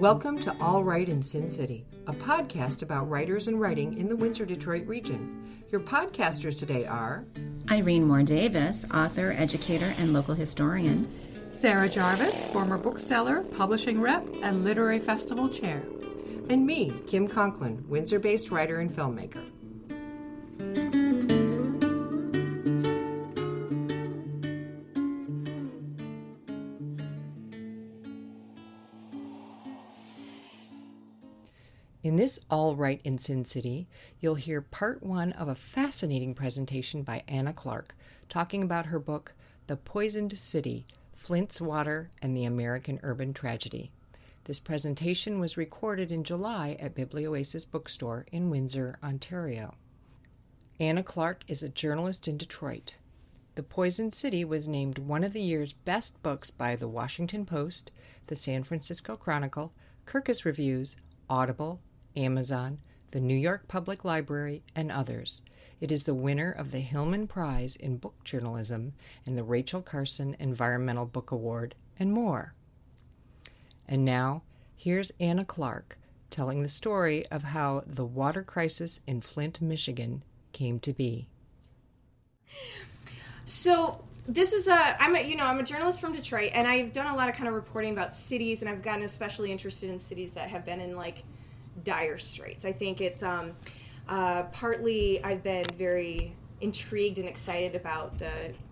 Welcome to All Right in Sin City, a podcast about writers and writing in the Windsor-Detroit region. Your podcasters today are Irene Moore Davis, author, educator, and local historian. Sarah Jarvis, former bookseller, publishing rep, and literary festival chair. and me, Kim Conklin, Windsor-based writer and filmmaker. In this All Right in Sin City, you'll hear part one of a fascinating presentation by Anna Clark, talking about her book, The Poisoned City, Flint's Water and the American Urban Tragedy. This presentation was recorded in July at Biblioasis Bookstore in Windsor, Ontario. Anna Clark is a journalist in Detroit. The Poisoned City was named one of the year's best books by The Washington Post, the San Francisco Chronicle, Kirkus Reviews, Audible, Amazon, the New York Public Library, and others. It is the winner of the Hillman Prize in Book Journalism and the Rachel Carson Environmental Book Award, and more. And now, here's Anna Clark telling the story of how the water crisis in Flint, Michigan came to be. So this is I'm a journalist from Detroit, and I've done a lot of kind of reporting about cities, and I've gotten especially interested in cities that have been in like dire straits. I think it's partly I've been very intrigued and excited about the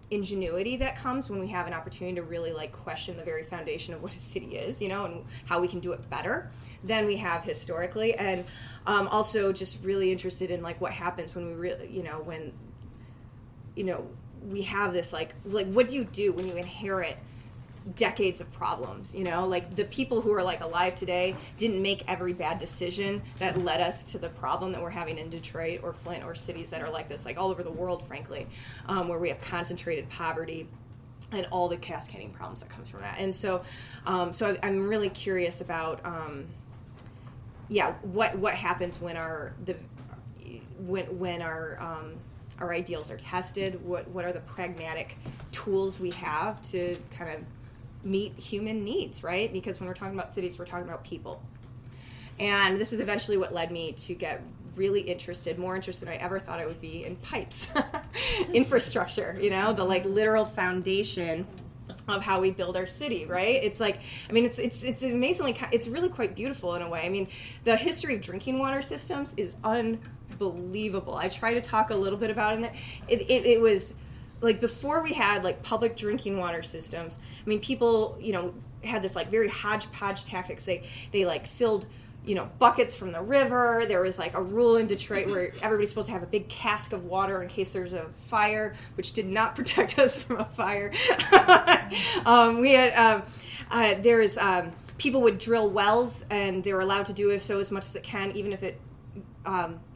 ingenuity that comes when we have an opportunity to really like question the very foundation of what a city is, and how we can do it better than we have historically, and also just really interested in like what happens when we really we have this like what do you do when you inherit decades of problems, like the people who are like alive today didn't make every bad decision that led us to the problem that we're having in Detroit or Flint or cities that are like this, like all over the world, frankly, where we have concentrated poverty and all the cascading problems that comes from that. And so I'm really curious about what happens when our ideals are tested. What are the pragmatic tools we have to kind of meet human needs, right? Because when we're talking about cities, we're talking about people. And this is eventually what led me to get really interested, more interested than I ever thought I would be, in pipes, infrastructure, the like literal foundation of how we build our city, right? It's like, it's amazingly, it's really quite beautiful in a way. I mean, the history of drinking water systems is unbelievable. I try to talk a little bit about it. It was like before we had like public drinking water systems. I mean, people, had this like very hodgepodge tactics. They like filled, buckets from the river. There was like a rule in Detroit where everybody's supposed to have a big cask of water in case there's a fire, which did not protect us from a fire. People would drill wells, and they were allowed to do so as much as it can, even if it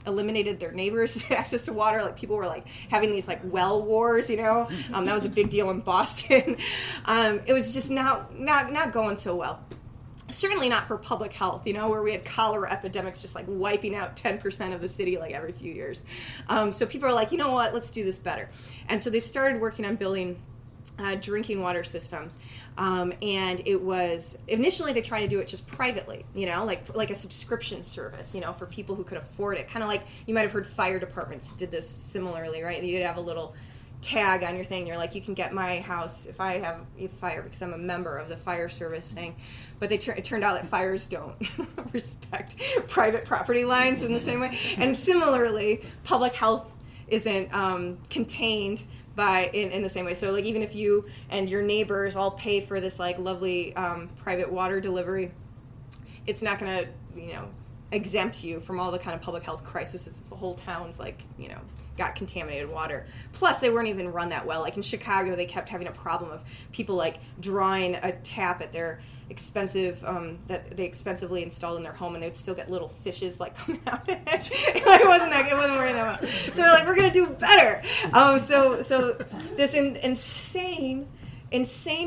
eliminated their neighbors' access to water. Like people were like having these like well wars, that was a big deal in Boston. It was just not going so well. Certainly not for public health, where we had cholera epidemics just like wiping out 10% of the city like every few years. So people are like, you know what, let's do this better. And so they started working on building drinking water systems. And it was, initially they tried to do it just privately, like a subscription service, for people who could afford it. Kind of like you might have heard fire departments did this similarly, right? You'd have a little tag on your thing. You're like, you can get my house if I have a fire because I'm a member of the fire service thing. But it turned out that fires don't respect private property lines in the same way. And similarly, public health isn't contained in the same way. So like even if you and your neighbors all pay for this like lovely private water delivery, it's not going to exempt you from all the kind of public health crises if the whole town's like got contaminated water. Plus they weren't even run that well. Like in Chicago, they kept having a problem of people like drawing a tap at their expensive that they expensively installed in their home, and they would still get little fishes like coming out of it. It wasn't working that well. So they're like, we're gonna do better. So this insane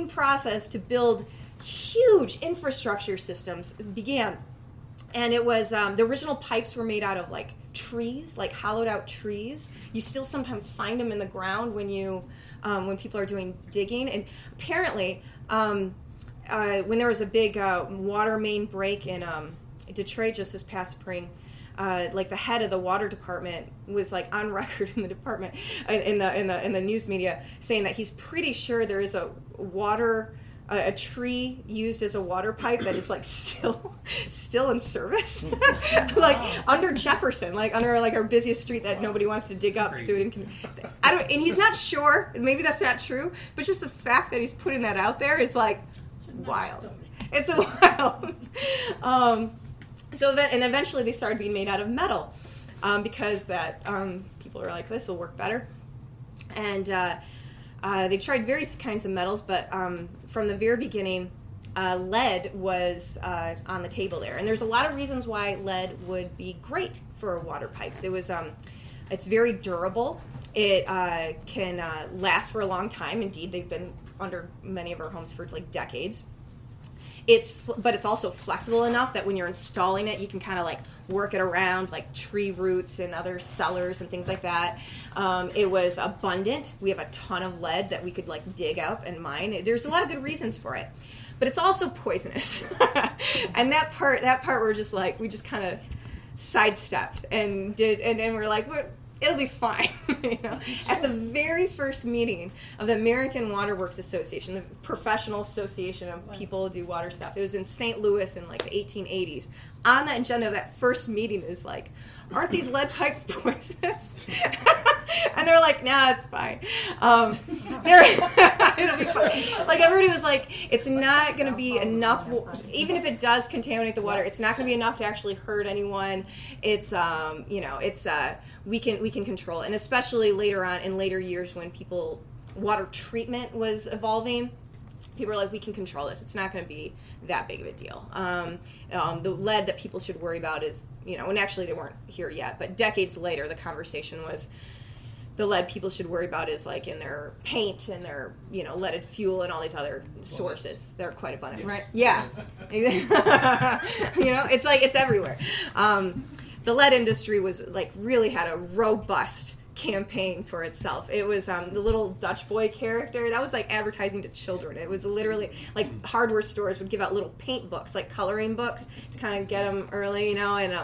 process to build huge infrastructure systems began. And it was, the original pipes were made out of like trees, like hollowed out trees. You still sometimes find them in the ground when people are doing digging. And apparently, when there was a big water main break in Detroit just this past spring, like the head of the water department was like on record in the department in the news media saying that he's pretty sure there is a tree used as a water pipe that is like still in service, like under Jefferson, like under like our busiest street that nobody wants to dig up. So and he's not sure, and maybe that's not true, but just the fact that he's putting that out there is like wild. It's a wild. And eventually they started being made out of metal, because that people are like, this will work better, and they tried various kinds of metals, but from the very beginning, lead was on the table there. And there's a lot of reasons why lead would be great for water pipes. It's very durable. It can last for a long time. Indeed, they've been under many of our homes for like decades. But it's also flexible enough that when you're installing it, you can kind of like work it around like tree roots and other cellars and things like that. It was abundant. We have a ton of lead that we could like dig up and mine. There's a lot of good reasons for it, but it's also poisonous. And that part we're just like, we just kind of sidestepped and we're like, it'll be fine. At the very first meeting of the American Water Works Association, the professional association of people who do water stuff, it was in St. Louis in like the 1880s. On the agenda of that first meeting is like, aren't these lead pipes poisonous? And they're like, nah, it's fine. It'll be fine. Like everybody was like, it's not going to be enough. Even if it does contaminate the water, it's not going to be enough to actually hurt anyone. It's we can control it. And especially later on in later years when water treatment was evolving, people are like, we can control this. It's not going to be that big of a deal. The lead that people should worry about is, and actually they weren't here yet, but decades later the conversation was, the lead people should worry about is like in their paint and their, leaded fuel and all these other sources. They're quite abundant, right? Yeah. It's like, it's everywhere. The lead industry was like, really had a robust campaign for itself. It was the little Dutch boy character that was like advertising to children. It was literally like hardware stores would give out little paint books, like coloring books, to kind of get them early, and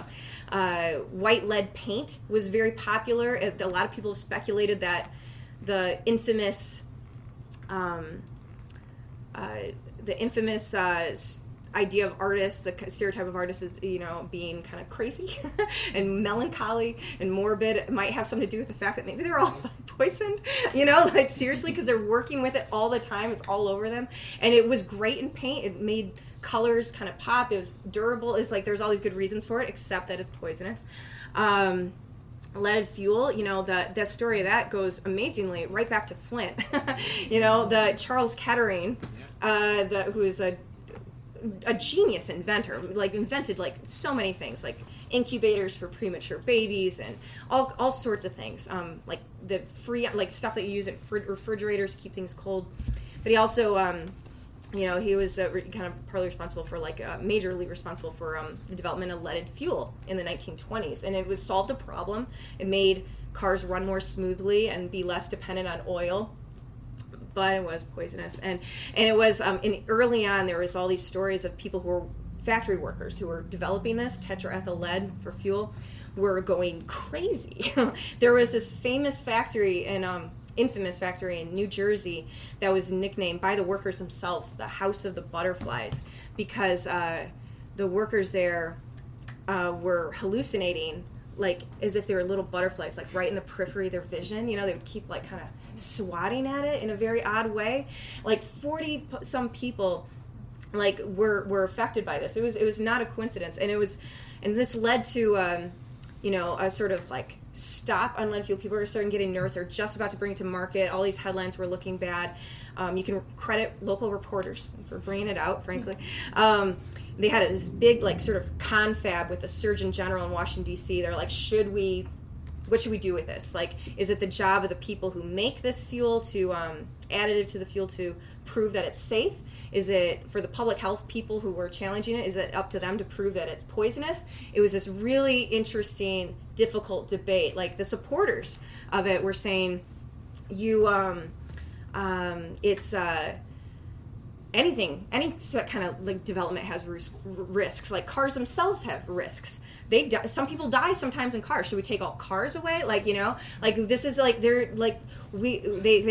white lead paint was very popular. A lot of people have speculated that the infamous idea of artists, the stereotype of artists is, being kind of crazy and melancholy and morbid. It might have something to do with the fact that maybe they're all poisoned, like seriously, because they're working with it all the time. It's all over them. And it was great in paint. It made colors kind of pop. It was durable. It's like there's all these good reasons for it, except that it's poisonous. Leaded fuel, the story of that goes amazingly right back to Flint. The Charles Kettering, who is a genius inventor, like invented like so many things, like incubators for premature babies and all sorts of things, like the free like stuff that you use at refrigerators to keep things cold. But he also he was kind of partly responsible for majorly responsible for the development of leaded fuel in the 1920s, and it was solved a problem. It made cars run more smoothly and be less dependent on oil. But it was poisonous, and it was. And early on, there was all these stories of people who were factory workers who were developing this tetraethyl lead for fuel, were going crazy. There was this famous factory and infamous factory in New Jersey that was nicknamed by the workers themselves the House of the Butterflies, because the workers there were hallucinating, like as if they were little butterflies, like right in the periphery of their vision. They would keep like kind of swatting at it in a very odd way. Like 40 some people like were affected by this. It was not a coincidence, and this led to a sort of like stop on lead fuel. People are starting getting nervous. They're just about to bring it to market. All these headlines were looking bad. You can credit local reporters for bringing it out, frankly. They had this big like sort of confab with the Surgeon General in Washington D.C. They're like, what should we do with this? Like, is it the job of the people who make this fuel to additive to the fuel to prove that it's safe? Is it for the public health people who were challenging it? Is it up to them to prove that it's poisonous? It was this really interesting, difficult debate. Like the supporters of it were saying, it's any kind of like development has risks. Like cars themselves have risks. Some people die sometimes in cars. Should we take all cars away? Like, like this is like they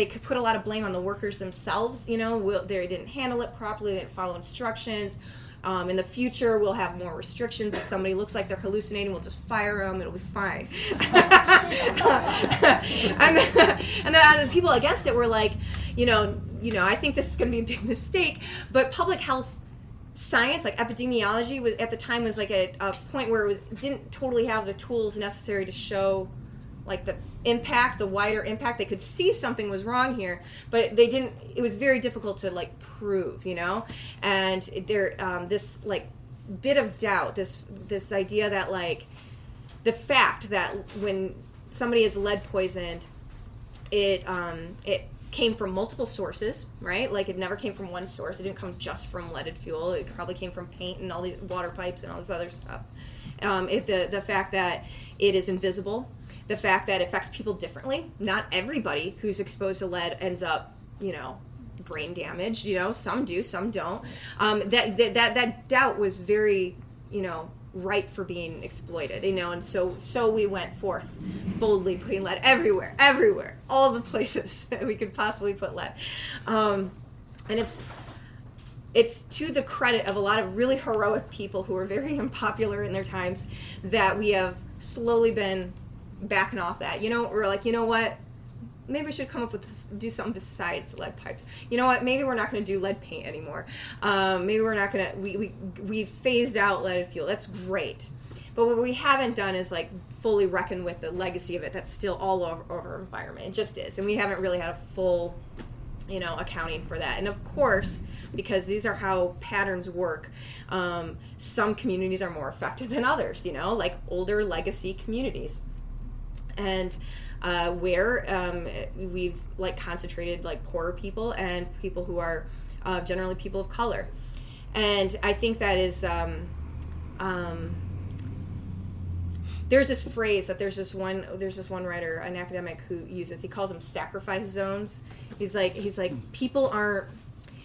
could put a lot of blame on the workers themselves. They didn't handle it properly. They didn't follow instructions. In the future, we'll have more restrictions. If somebody looks like they're hallucinating, we'll just fire them. It'll be fine. and the people against it were like, I think this is going to be a big mistake. But public health science, like epidemiology, was at the time was like a point where it didn't totally have the tools necessary to show like the wider impact. They could see something was wrong here, but they didn't. It was very difficult to like prove, And there, this like bit of doubt, this idea that like the fact that when somebody is lead poisoned, it came from multiple sources, right? Like it never came from one source. It didn't come just from leaded fuel. It probably came from paint and all these water pipes and all this other stuff. The fact that it is invisible. The fact that it affects people differently. Not everybody who's exposed to lead ends up, brain damaged. Some do, some don't. That doubt was very, ripe for being exploited. And so we went forth boldly, putting lead everywhere, all the places that we could possibly put lead. And it's to the credit of a lot of really heroic people who were very unpopular in their times that we have slowly been backing off that. We're like, what? Maybe we should come up with do something besides lead pipes. You know what? Maybe we're not going to do lead paint anymore. Maybe we're not going to. We phased out leaded fuel. That's great, but what we haven't done is like fully reckon with the legacy of it. That's still all over our environment. It just is, and we haven't really had a full, accounting for that. And of course, because these are how patterns work, some communities are more effective than others. Like older legacy communities. And where we've like concentrated like poorer people and people who are generally people of color. And I think that is there's this phrase that there's this one writer, an academic, who uses. He calls them sacrifice zones. He's like people aren't.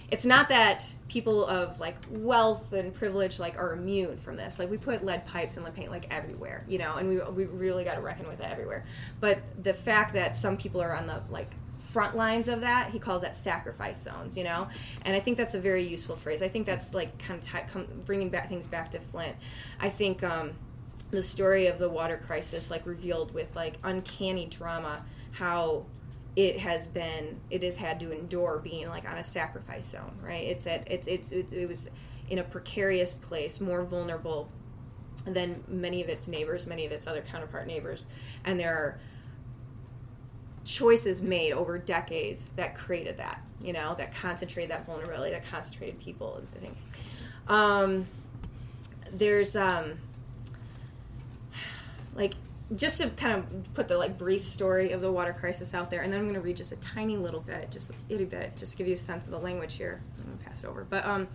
It's not that people of like wealth and privilege like are immune from this. Like we put lead pipes and lead paint like everywhere, and we really got to reckon with that everywhere. But the fact that some people are on the like front lines of that, he calls that sacrifice zones, And I think that's a very useful phrase. I think that's like kind of bringing back things back to Flint. I think the story of the water crisis like revealed with like uncanny drama how it has had to endure being like on a sacrifice zone, right? It was in a precarious place, more vulnerable than many of its neighbors, many of its other counterpart neighbors, and there are choices made over decades that created that, that concentrated that vulnerability, that concentrated people and thing. There's like. Just to kind of put the like brief story of the water crisis out there, and then I'm going to read just a tiny little bit, just a itty bit, just to give you a sense of the language here. I'm going to pass it over, but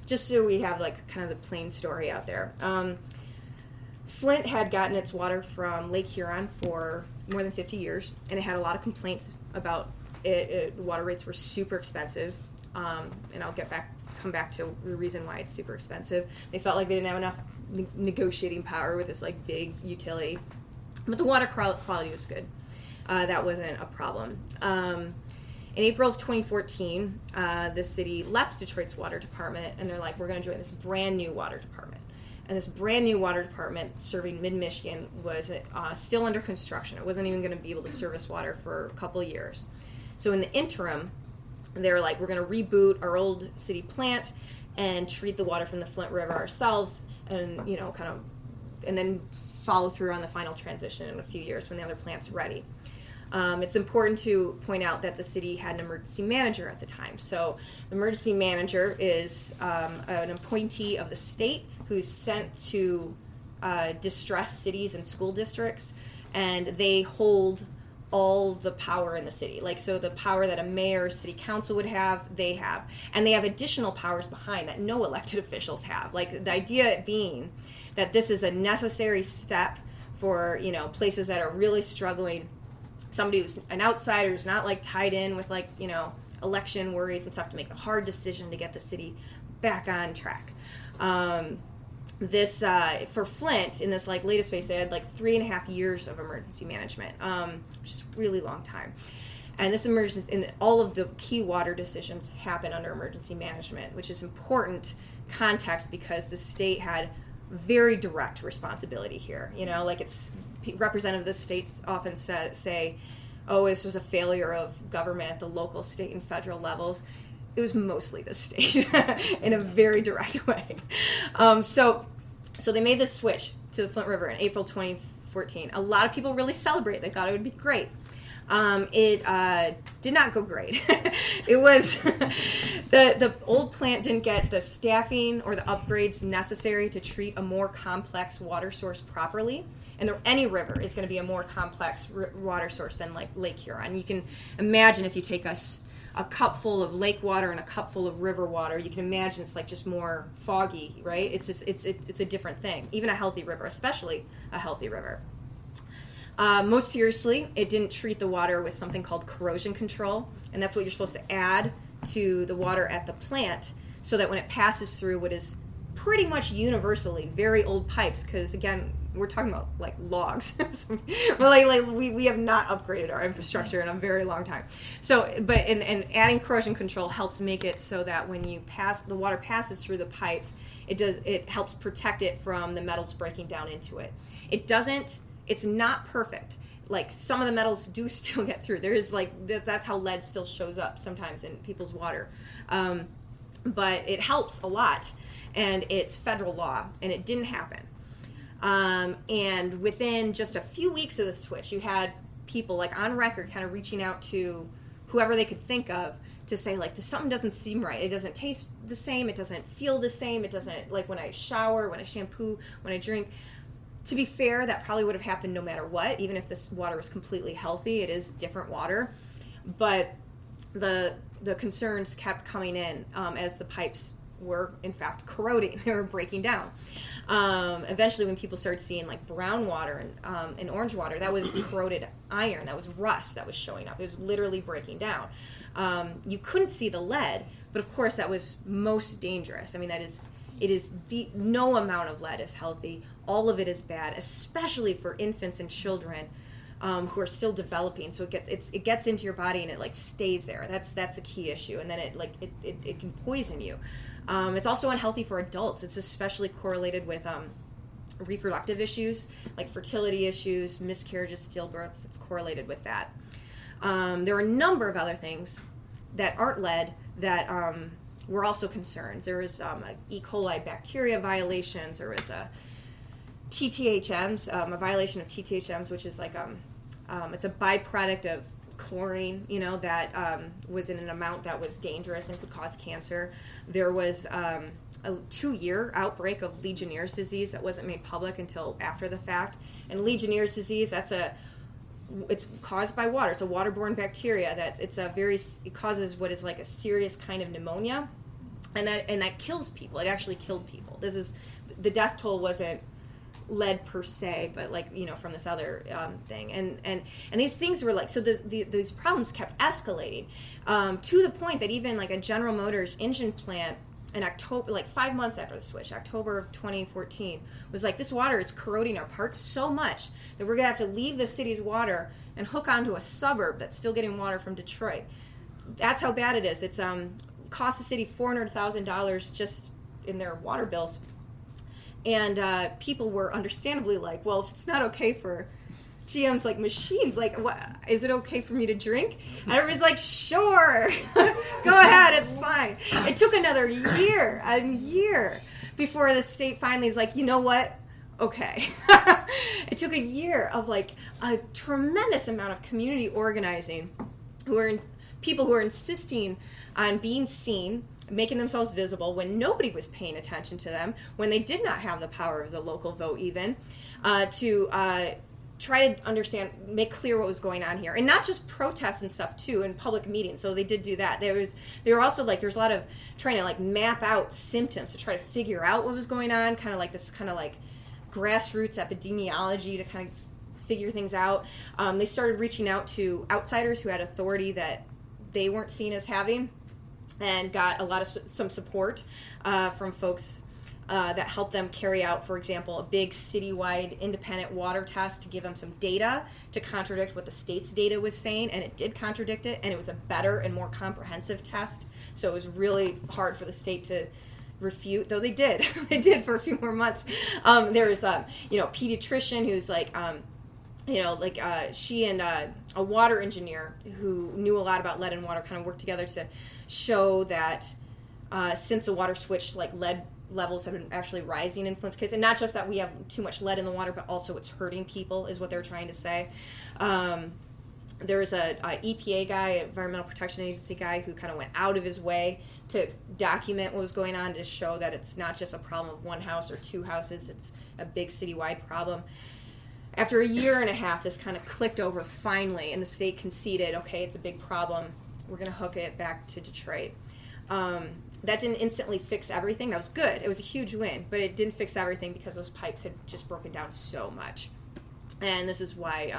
just so we have like kind of the plain story out there. Flint had gotten its water from Lake Huron for more than 50 years, and it had a lot of complaints about it. The water rates were super expensive, and I'll come back to the reason why it's super expensive. They felt like they didn't have enough negotiating power with this like big utility. But the water quality was good. That wasn't a problem. In April of 2014, the city left Detroit's water department, and they're like, we're going to join this brand new water department. And this brand new water department serving mid-Michigan was still under construction. It wasn't even going to be able to service water for a couple of years. So in the interim, they were like, we're going to reboot our old city plant and treat the water from the Flint River ourselves, and and then follow through on the final transition in a few years when the other plant's ready. It's important to point out that the city had an emergency manager at the time. So the emergency manager is an appointee of the state who's sent to distressed cities and school districts, and they hold all the power in the city. Like, so the power that a mayor or city council would have, they have. And they have additional powers behind that no elected officials have. Like, the idea being that this is a necessary step for, places that are really struggling. Somebody who's an outsider who's not, like, tied in with, like, election worries and stuff to make the hard decision to get the city back on track. This for Flint in this like latest phase, they had like 3.5 years of emergency management, which is a really long time. And this emergency, and all of the key water decisions happen under emergency management, which is important context because the state had very direct responsibility here. You know, like it's representatives of the states often say, "Oh, this was a failure of government at the local, state, and federal levels." It was mostly the state in a very direct way. So they made this switch to the Flint River in April 2014. A lot of people really celebrated. They thought it would be great. It did not go great. It was the old plant didn't get the staffing or the upgrades necessary to treat a more complex water source properly. And any river is going to be a more complex water source than like Lake Huron. You can imagine if you take a cup full of lake water and a cup full of river water, you can imagine it's like just more foggy, right? It's a different thing. Even a healthy river, especially a healthy river. Most seriously, it didn't treat the water with something called corrosion control, and that's what you're supposed to add to the water at the plant so that when it passes through what is pretty much universally very old pipes, because again, we're talking about like logs. Well, we have not upgraded our infrastructure in a very long time. So, but and adding corrosion control helps make it so that when the water passes through the pipes, it helps protect it from the metals breaking down into it. It's not perfect. Like some of the metals do still get through. There is like that's how lead still shows up sometimes in people's water, but it helps a lot, and it's federal law, and it didn't happen. And within just a few weeks of the switch, you had people like on record kind of reaching out to whoever they could think of to say like something doesn't seem right. It doesn't taste the same. It doesn't feel the same. It doesn't, like when I shower, when I shampoo, when I drink. To be fair, that probably would have happened no matter what, even if this water was completely healthy. It is different water. But the concerns kept coming in as the pipes were, in fact, corroding. They were breaking down. Eventually, when people started seeing like brown water and orange water, that was corroded iron. That was rust that was showing up. It was literally breaking down. You couldn't see the lead, but of course, that was most dangerous. I mean, no amount of lead is healthy. All of it is bad, especially for infants and children who are still developing. So it gets into your body and it like stays there. That's a key issue, and then it can poison you. It's also unhealthy for adults. It's especially correlated with reproductive issues like fertility issues, miscarriages, stillbirths. It's correlated with that. There are a number of other things that aren't lead that were also concerns. There was E. coli bacteria violations. There was a TTHMs, a violation of TTHMs, which is like it's a byproduct of chlorine, that was in an amount that was dangerous and could cause cancer. There was a 2-year outbreak of Legionnaire's disease that wasn't made public until after the fact. And Legionnaire's disease, it's caused by water. It's a waterborne bacteria it causes what is like a serious kind of pneumonia, and that kills people. It actually killed people. The death toll wasn't lead per se, but like from this other thing, and these things were like, so these problems kept escalating to the point that even like a General Motors engine plant in October, like 5 months after the switch, October of 2014, was like, this water is corroding our parts so much that we're gonna have to leave the city's water and hook onto a suburb that's still getting water from Detroit. That's how bad it is. It's cost the city $400,000 just in their water bills. And people were understandably like, well, if it's not okay for GM's like machines, like, what, is it okay for me to drink? And everybody's like, sure, go ahead, it's fine. It took another year before the state finally is like, you know what? Okay. It took a year of like a tremendous amount of community organizing, people who are insisting on being seen, making themselves visible when nobody was paying attention to them, when they did not have the power of the local vote even, to try to understand, make clear what was going on here. And not just protests and stuff too, in public meetings. So they did do that. They were also like, there's a lot of trying to like map out symptoms to try to figure out what was going on, kind of like this kind of like grassroots epidemiology to kind of figure things out. They started reaching out to outsiders who had authority that they weren't seen as having, and got a lot of some support from folks that helped them carry out, for example, a big citywide independent water test to give them some data to contradict what the state's data was saying, and it did contradict it, and it was a better and more comprehensive test. So it was really hard for the state to refute, though they did. They did for a few more months. There's a pediatrician who's like, she and a water engineer who knew a lot about lead and water kind of worked together to show that since the water switched, like lead levels have been actually rising in Flint's case, and not just that we have too much lead in the water, but also it's hurting people, is what they're trying to say. There's a EPA guy, Environmental Protection Agency guy, who kind of went out of his way to document what was going on, to show that it's not just a problem of one house or two houses, it's a big citywide problem. After a year and a half, this kind of clicked over finally, and the state conceded, okay, it's a big problem, we're going to hook it back to Detroit. That didn't instantly fix everything. That was good. It was a huge win, but it didn't fix everything because those pipes had just broken down so much. And this is why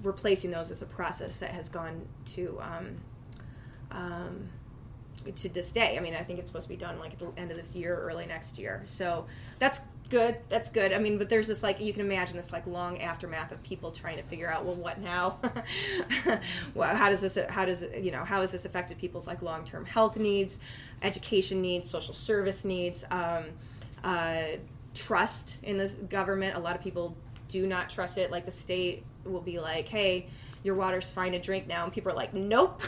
replacing those is a process that has gone to this day. I mean, I think it's supposed to be done like at the end of this year or early next year. So that's good. That's good. I mean, but there's this, like, you can imagine this like long aftermath of people trying to figure out, well, what now? Well, how has this affected people's like long-term health needs, education needs, social service needs, trust in this government. A lot of people do not trust it. Like, the state will be like, hey, your water's fine to drink now, and people are like, nope.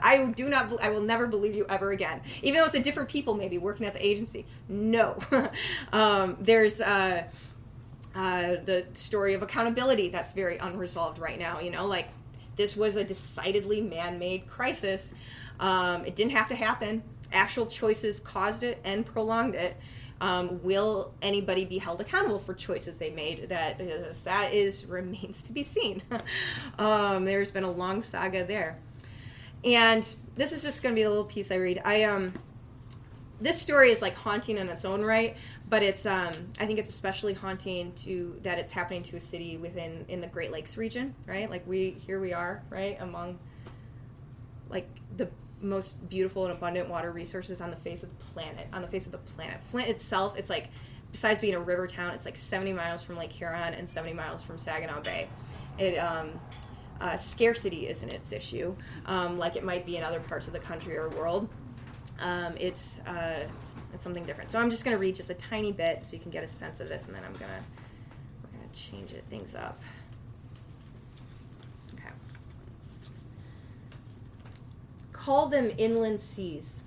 I will never believe you ever again. Even though it's a different people maybe working at the agency. No. There's the story of accountability that's very unresolved right now. Like, this was a decidedly man-made crisis. It didn't have to happen. Actual choices caused it and prolonged it. Will anybody be held accountable for choices they made? That remains to be seen. There's been a long saga there. And this is just going to be a little piece I read. This story is like haunting in its own right, but it's I think it's especially haunting that it's happening to a city in the Great Lakes region, right? Like, we are, right, among like the most beautiful and abundant water resources on the face of the planet. Flint itself, it's like, besides being a river town, it's like 70 miles from Lake Huron and 70 miles from Saginaw Bay. Scarcity isn't its issue, like it might be in other parts of the country or world. It's something different. So I'm just going to read just a tiny bit so you can get a sense of this, and then we're gonna change things up. Okay. Call them inland seas,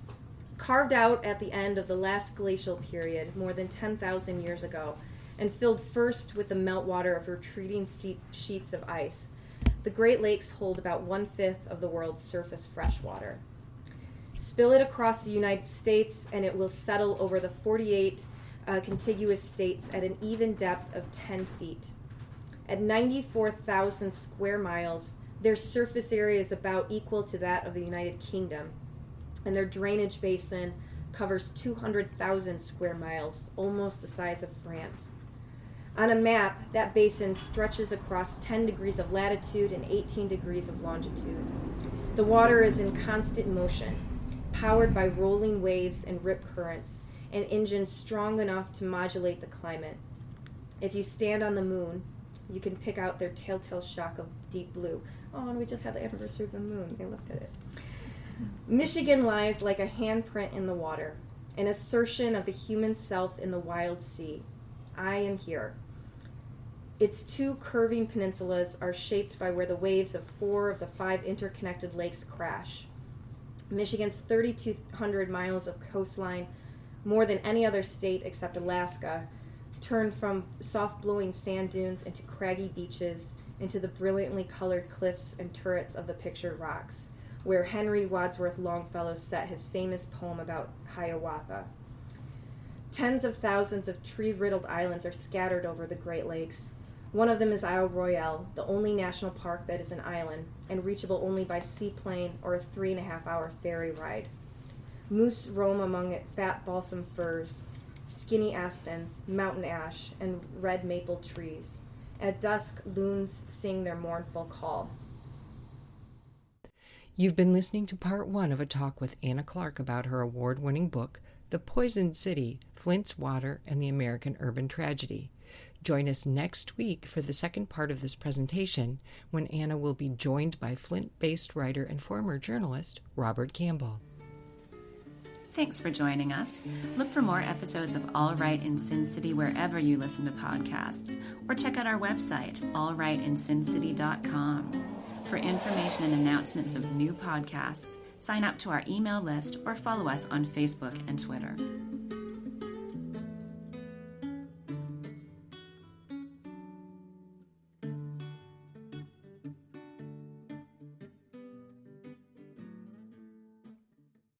carved out at the end of the last glacial period more than 10,000 years ago, and filled first with the meltwater of retreating sheets of ice. The Great Lakes hold about 1/5 of the world's surface freshwater. Spill it across the United States, and it will settle over the 48 contiguous states at an even depth of 10 feet. At 94,000 square miles, their surface area is about equal to that of the United Kingdom, and their drainage basin covers 200,000 square miles, almost the size of France. On a map, that basin stretches across 10 degrees of latitude and 18 degrees of longitude. The water is in constant motion, powered by rolling waves and rip currents, and engines strong enough to modulate the climate. If you stand on the moon, you can pick out their telltale shock of deep blue. Oh, and we just had the anniversary of the moon. I looked at it. Michigan lies like a handprint in the water, an assertion of the human self in the wild sea. I am here. Its two curving peninsulas are shaped by where the waves of 4 of the 5 interconnected lakes crash. Michigan's 3,200 miles of coastline, more than any other state except Alaska, turn from soft-blowing sand dunes into craggy beaches, into the brilliantly colored cliffs and turrets of the pictured rocks, where Henry Wadsworth Longfellow set his famous poem about Hiawatha. Tens of thousands of tree-riddled islands are scattered over the Great Lakes. One of them is Isle Royale, the only national park that is an island, and reachable only by seaplane or a 3.5-hour ferry ride. Moose roam among it fat balsam firs, skinny aspens, mountain ash, and red maple trees. At dusk, loons sing their mournful call. You've been listening to part 1 of a talk with Anna Clark about her award-winning book, The Poisoned City, Flint's Water, and the American Urban Tragedy. Join us next week for the second part of this presentation, when Anna will be joined by Flint-based writer and former journalist Robert Campbell. Thanks for joining us. Look for more episodes of All Right in Sin City wherever you listen to podcasts, or check out our website, allrightinsincity.com. For information and announcements of new podcasts, sign up to our email list or follow us on Facebook and Twitter.